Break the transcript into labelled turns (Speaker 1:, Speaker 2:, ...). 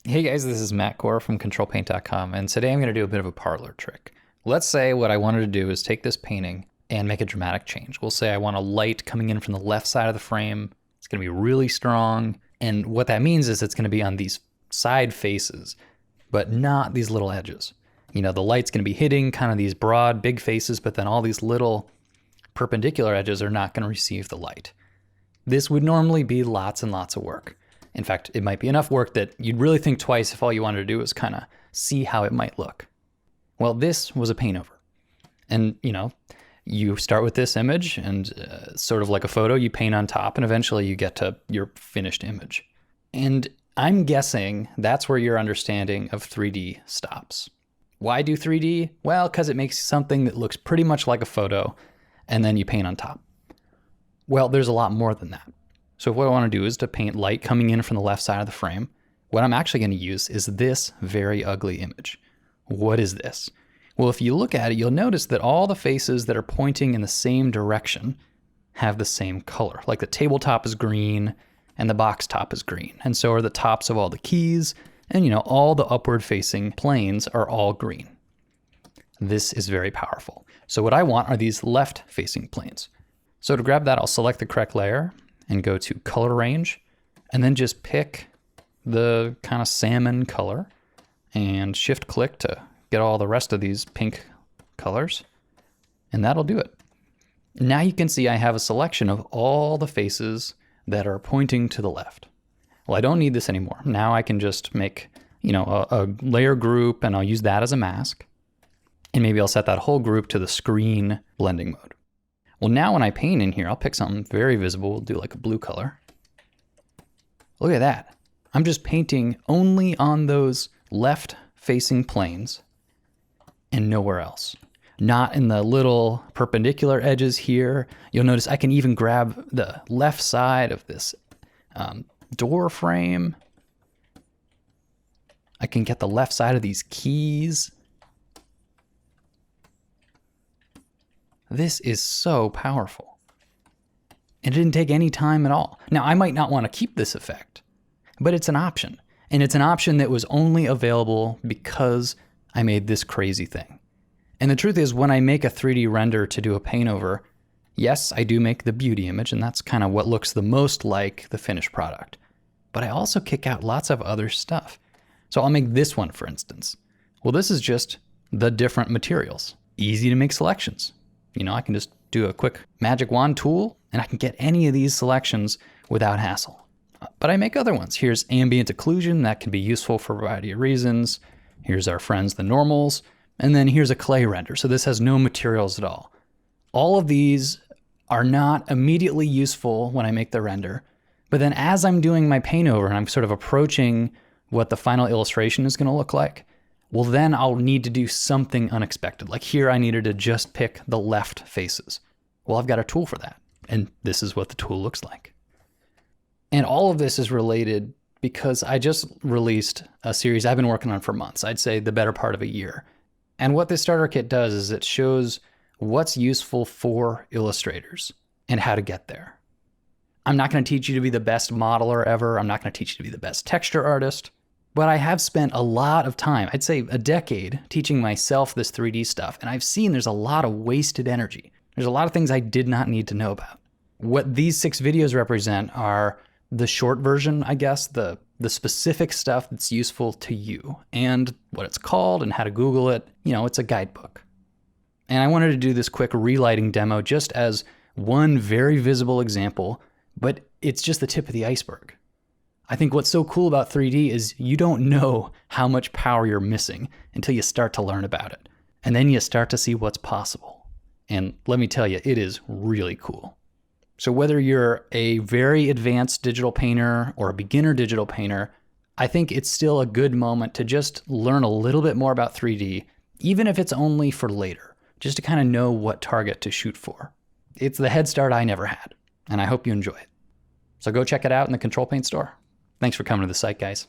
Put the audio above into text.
Speaker 1: Hey guys, this is Matt Core from Ctrl+Paint.com, and today I'm going to do a bit of a parlor trick. Let's say what I wanted to do is take this painting and make a dramatic change. We'll say I want a light coming in from the left side of the frame. It's going to be really strong, and what that means is it's going to be on these side faces, but not these little edges. You know, the light's going to be hitting kind of these broad, big faces, but then all these little perpendicular edges are not going to receive the light. This would normally be lots and lots of work. In fact, it might be enough work that you'd really think twice if all you wanted to do was kind of see how it might look. Well, this was a paintover. And, you start with this image and sort of like a photo, you paint on top and eventually you get to your finished image. And I'm guessing that's where your understanding of 3D stops. Why do 3D? Well, because it makes something that looks pretty much like a photo and then you paint on top. Well, there's a lot more than that. So what I want to do is to paint light coming in from the left side of the frame. What I'm actually going to use is this very ugly image. What is this? Well, if you look at it, you'll notice that all the faces that are pointing in the same direction have the same color. Like the tabletop is green and the box top is green. And so are the tops of all the keys. And all the upward facing planes are all green. This is very powerful. So what I want are these left facing planes. So to grab that, I'll select the correct layer and go to color range, and then just pick the kind of salmon color and shift click to get all the rest of these pink colors. And that'll do it. Now you can see I have a selection of all the faces that are pointing to the left. Well, I don't need this anymore. Now I can just make, a layer group, and I'll use that as a mask. And maybe I'll set that whole group to the screen blending mode. Well, now when I paint in here, I'll pick something very visible. We'll do like a blue color. Look at that. I'm just painting only on those left facing planes and nowhere else. Not in the little perpendicular edges here. You'll notice I can even grab the left side of this door frame. I can get the left side of these keys. This is so powerful. It didn't take any time at all. Now, I might not want to keep this effect, but it's an option. And it's an option that was only available because I made this crazy thing. And the truth is, when I make a 3D render to do a paintover, yes, I do make the beauty image, and that's kind of what looks the most like the finished product. But I also kick out lots of other stuff. So I'll make this one, for instance. Well, this is just the different materials. Easy to make selections. I can just do a quick magic wand tool and I can get any of these selections without hassle. But I make other ones. Here's ambient occlusion. That can be useful for a variety of reasons. Here's our friends, the normals. And then here's a clay render. So this has no materials at all. All of these are not immediately useful when I make the render. But then as I'm doing my paintover and I'm sort of approaching what the final illustration is going to look like, well, then I'll need to do something unexpected. Like here, I needed to just pick the left faces. Well, I've got a tool for that. And this is what the tool looks like. And all of this is related because I just released a series I've been working on for months. I'd say the better part of a year. And what this starter kit does is it shows what's useful for illustrators and how to get there. I'm not going to teach you to be the best modeler ever. I'm not going to teach you to be the best texture artist. But I have spent a lot of time, I'd say a decade, teaching myself this 3D stuff, and I've seen there's a lot of wasted energy. There's a lot of things I did not need to know about. What these 6 videos represent are the short version, I guess, the specific stuff that's useful to you, and what it's called and how to Google it. It's a guidebook. And I wanted to do this quick relighting demo just as one very visible example, but it's just the tip of the iceberg. I think what's so cool about 3D is you don't know how much power you're missing until you start to learn about it. And then you start to see what's possible. And let me tell you, it is really cool. So whether you're a very advanced digital painter or a beginner digital painter, I think it's still a good moment to just learn a little bit more about 3D, even if it's only for later, just to kind of know what target to shoot for. It's the head start I never had, and I hope you enjoy it. So go check it out in the Ctrl+Paint store. Thanks for coming to the site, guys.